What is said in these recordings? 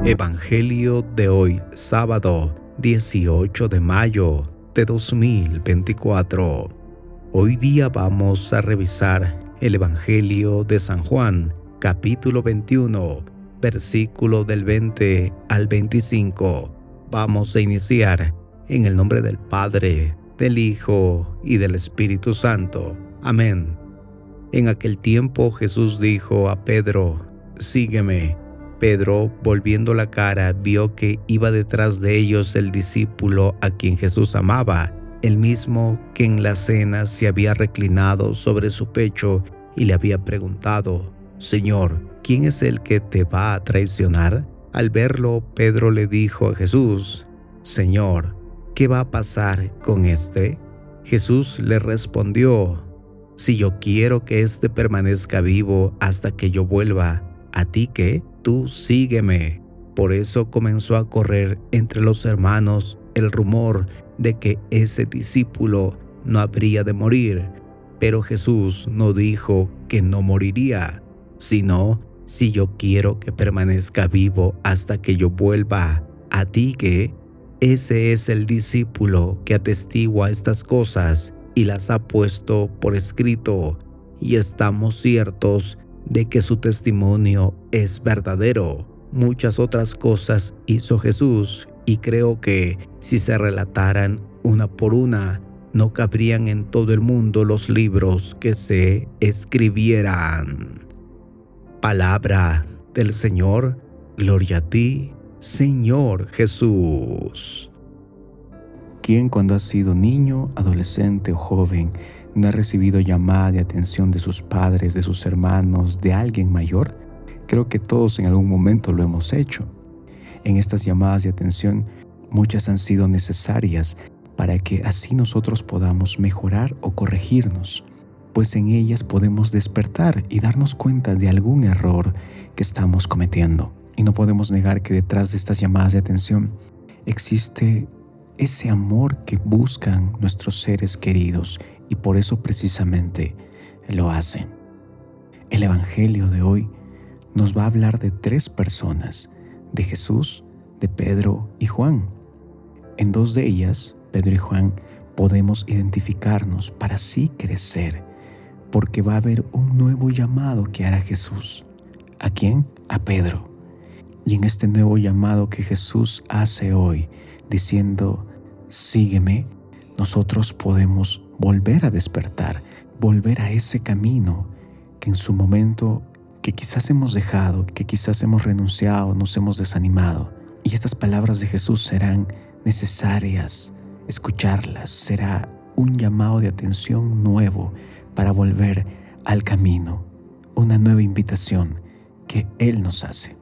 Evangelio de hoy, sábado 18 de mayo de 2024. Hoy día vamos a revisar el Evangelio de San Juan, capítulo 21, versículo del 20 al 25. Vamos a iniciar en el nombre del Padre, del Hijo y del Espíritu Santo. Amén. En aquel tiempo Jesús dijo a Pedro: «Sígueme». Pedro, volviendo la cara, vio que iba detrás de ellos el discípulo a quien Jesús amaba, el mismo que en la cena se había reclinado sobre su pecho y le había preguntado: «Señor, ¿quién es el que te va a traicionar?». Al verlo, Pedro le dijo a Jesús: «Señor, ¿qué va a pasar con este?». Jesús le respondió: «Si yo quiero que éste permanezca vivo hasta que yo vuelva, ¿a ti qué? Tú sígueme». Por eso comenzó a correr entre los hermanos el rumor de que ese discípulo no habría de morir. Pero Jesús no dijo que no moriría, sino: «Si yo quiero que permanezca vivo hasta que yo vuelva, ¿a ti qué?». Ese es el discípulo que atestigua estas cosas y las ha puesto por escrito, y estamos ciertos de que su testimonio es verdadero. Muchas otras cosas hizo Jesús, y creo que si se relataran una por una, no cabrían en todo el mundo los libros que se escribieran. Palabra del Señor. Gloria a ti, Señor Jesús. ¿Quién, cuando ha sido niño, adolescente o joven, no ha recibido llamada de atención de sus padres, de sus hermanos, de alguien mayor? Creo que todos en algún momento lo hemos hecho. En estas llamadas de atención, muchas han sido necesarias para que así nosotros podamos mejorar o corregirnos, pues en ellas podemos despertar y darnos cuenta de algún error que estamos cometiendo. Y no podemos negar que detrás de estas llamadas de atención existe ese amor que buscan nuestros seres queridos, y por eso precisamente lo hacen. El Evangelio de hoy nos va a hablar de 3 personas: de Jesús, de Pedro y Juan. En 2 de ellas, Pedro y Juan, podemos identificarnos para así crecer, porque va a haber un nuevo llamado que hará Jesús. ¿A quién? A Pedro. Y en este nuevo llamado que Jesús hace hoy, diciendo: «Sígueme», nosotros podemos volver a despertar, volver a ese camino que en su momento, que quizás hemos dejado, que quizás hemos renunciado, nos hemos desanimado. Y estas palabras de Jesús serán necesarias escucharlas. Será un llamado de atención nuevo para volver al camino, una nueva invitación que Él nos hace.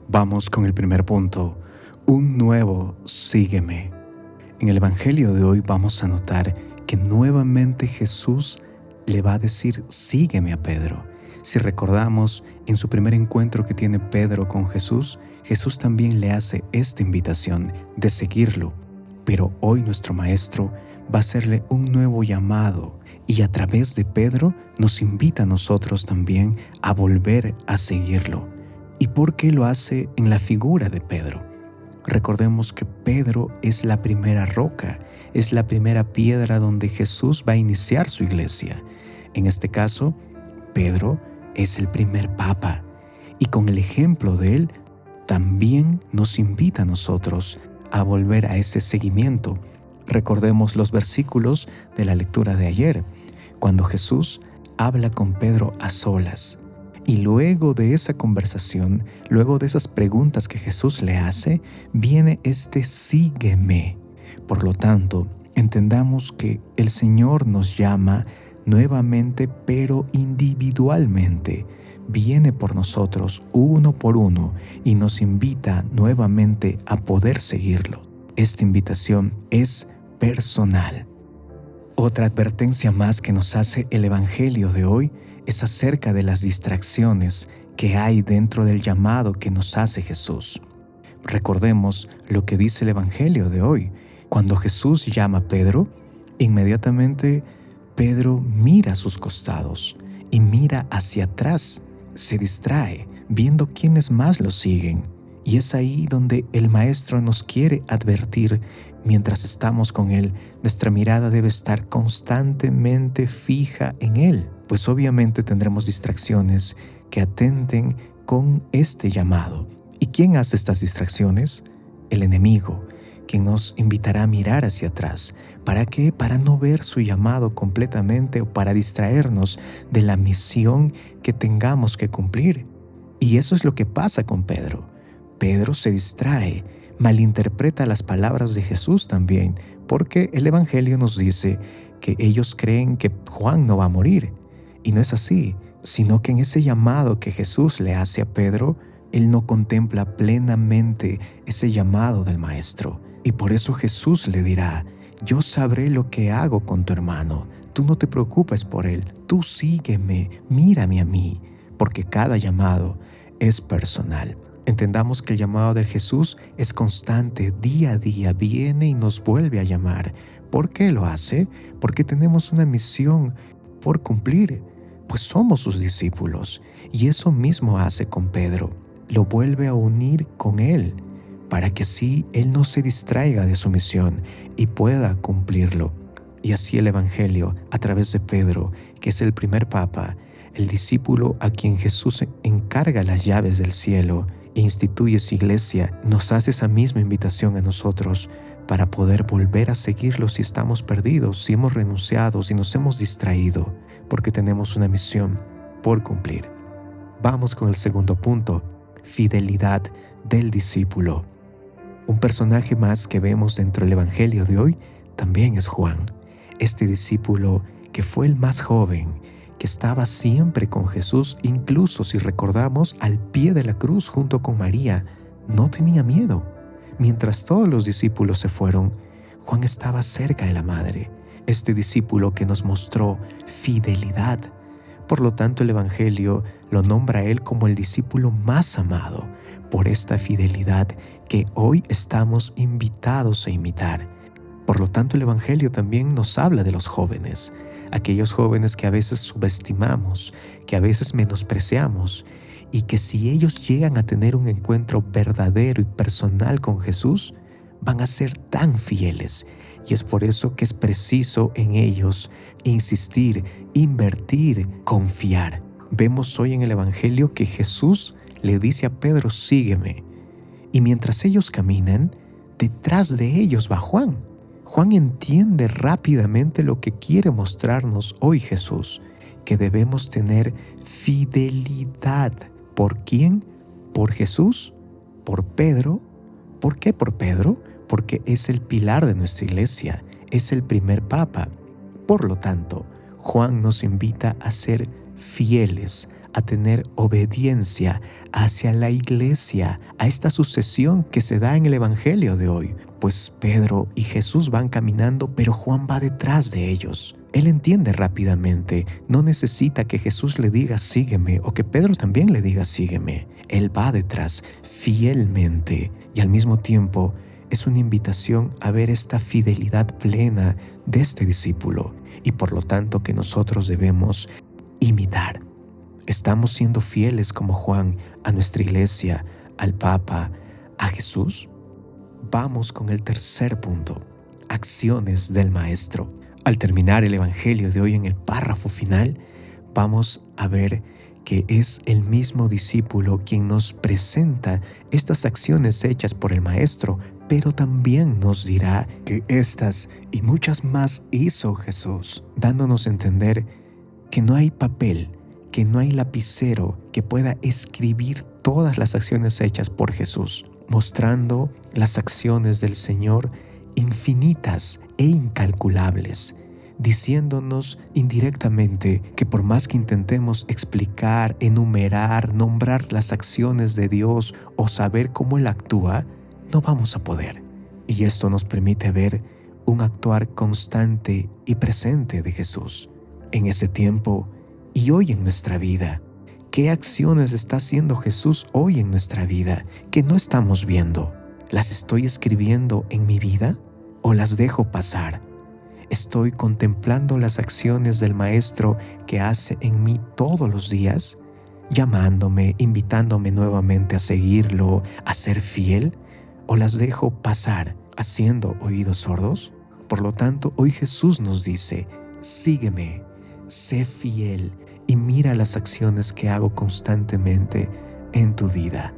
Vamos con el primer punto: un nuevo sígueme. En el Evangelio de hoy vamos a notar que nuevamente Jesús le va a decir sígueme a Pedro. Si recordamos, en su primer encuentro que tiene Pedro con Jesús, Jesús también le hace esta invitación de seguirlo. Pero hoy nuestro Maestro va a hacerle un nuevo llamado, y a través de Pedro nos invita a nosotros también a volver a seguirlo. ¿Y por qué lo hace en la figura de Pedro? Recordemos que Pedro es la primera roca, es la primera piedra donde Jesús va a iniciar su iglesia. En este caso, Pedro es el primer papa, y con el ejemplo de él, también nos invita a nosotros a volver a ese seguimiento. Recordemos los versículos de la lectura de ayer, cuando Jesús habla con Pedro a solas. Y luego de esa conversación, luego de esas preguntas que Jesús le hace, viene este sígueme. Por lo tanto, entendamos que el Señor nos llama nuevamente, pero individualmente. Viene por nosotros uno por uno y nos invita nuevamente a poder seguirlo. Esta invitación es personal. Otra advertencia más que nos hace el Evangelio de hoy es acerca de las distracciones que hay dentro del llamado que nos hace Jesús. Recordemos lo que dice el Evangelio de hoy. Cuando Jesús llama a Pedro, inmediatamente Pedro mira a sus costados y mira hacia atrás, se distrae, viendo quiénes más lo siguen. Y es ahí donde el Maestro nos quiere advertir. Mientras estamos con Él, nuestra mirada debe estar constantemente fija en Él, pues obviamente tendremos distracciones que atenten con este llamado. ¿Y quién hace estas distracciones? El enemigo, quien nos invitará a mirar hacia atrás. ¿Para qué? Para no ver su llamado completamente o para distraernos de la misión que tengamos que cumplir. Y eso es lo que pasa con Pedro. Pedro se distrae, malinterpreta las palabras de Jesús también, porque el Evangelio nos dice que ellos creen que Juan no va a morir. Y no es así, sino que en ese llamado que Jesús le hace a Pedro, él no contempla plenamente ese llamado del Maestro. Y por eso Jesús le dirá: yo sabré lo que hago con tu hermano. Tú no te preocupes por él. Tú sígueme, mírame a mí, porque cada llamado es personal. Entendamos que el llamado de Jesús es constante, día a día, viene y nos vuelve a llamar. ¿Por qué lo hace? Porque tenemos una misión por cumplir, pues somos sus discípulos. Y eso mismo hace con Pedro. Lo vuelve a unir con él, para que así él no se distraiga de su misión y pueda cumplirlo. Y así el Evangelio, a través de Pedro, que es el primer papa, el discípulo a quien Jesús encarga las llaves del cielo e instituye su iglesia, nos hace esa misma invitación a nosotros para poder volver a seguirlo si estamos perdidos, si hemos renunciado, si nos hemos distraído, porque tenemos una misión por cumplir. Vamos con el segundo punto: fidelidad del discípulo. Un personaje más que vemos dentro del Evangelio de hoy también es Juan, este discípulo que fue el más joven, que estaba siempre con Jesús, incluso si recordamos al pie de la cruz junto con María. No tenía miedo. Mientras todos los discípulos se fueron, Juan estaba cerca de la madre, este discípulo que nos mostró fidelidad. Por lo tanto, el Evangelio lo nombra a él como el discípulo más amado, por esta fidelidad que hoy estamos invitados a imitar. Por lo tanto, el Evangelio también nos habla de los jóvenes, aquellos jóvenes que a veces subestimamos, que a veces menospreciamos, y que si ellos llegan a tener un encuentro verdadero y personal con Jesús, van a ser tan fieles. Y es por eso que es preciso en ellos insistir, invertir, confiar. Vemos hoy en el Evangelio que Jesús le dice a Pedro: sígueme. Y mientras ellos caminan, detrás de ellos va Juan. Juan entiende rápidamente lo que quiere mostrarnos hoy Jesús, que debemos tener fidelidad. ¿Por quién? ¿Por Jesús? ¿Por Pedro? ¿Por qué por Pedro? Porque es el pilar de nuestra iglesia, es el primer papa. Por lo tanto, Juan nos invita a ser fieles, a tener obediencia hacia la iglesia, a esta sucesión que se da en el Evangelio de hoy. Pues Pedro y Jesús van caminando, pero Juan va detrás de ellos. Él entiende rápidamente, no necesita que Jesús le diga sígueme o que Pedro también le diga sígueme. Él va detrás fielmente y al mismo tiempo es una invitación a ver esta fidelidad plena de este discípulo y por lo tanto que nosotros debemos imitar. ¿Estamos siendo fieles como Juan a nuestra iglesia, al Papa, a Jesús? Vamos con el tercer punto: acciones del Maestro. Al terminar el Evangelio de hoy en el párrafo final, vamos a ver que es el mismo discípulo quien nos presenta estas acciones hechas por el Maestro, pero también nos dirá que estas y muchas más hizo Jesús, dándonos a entender que no hay papel, que no hay lapicero que pueda escribir todas las acciones hechas por Jesús, mostrando las acciones del Señor infinitas e incalculables, diciéndonos indirectamente que por más que intentemos explicar, enumerar, nombrar las acciones de Dios o saber cómo Él actúa, no vamos a poder. Y esto nos permite ver un actuar constante y presente de Jesús en ese tiempo y hoy en nuestra vida. ¿Qué acciones está haciendo Jesús hoy en nuestra vida que no estamos viendo? ¿Las estoy escribiendo en mi vida o las dejo pasar? ¿Estoy contemplando las acciones del Maestro que hace en mí todos los días? llamándome, invitándome nuevamente a seguirlo, a ser fiel? ¿O las dejo pasar haciendo oídos sordos? Por lo tanto, hoy Jesús nos dice, sígueme, sé fiel y mira las acciones que hago constantemente en tu vida.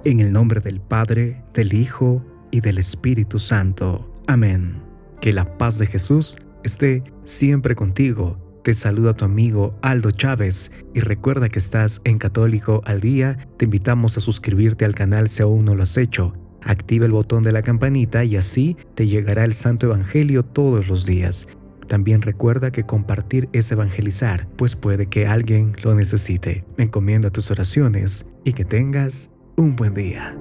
En el nombre del Padre, del Hijo y del Espíritu Santo. Amén. Que la paz de Jesús esté siempre contigo. Te saluda tu amigo Aldo Chávez y recuerda que estás en Católico al Día. Te invitamos a suscribirte al canal si aún no lo has hecho. Activa el botón de la campanita y así te llegará el Santo Evangelio todos los días. También recuerda que compartir es evangelizar, pues puede que alguien lo necesite. Me encomiendo a tus oraciones y que tengas un buen día.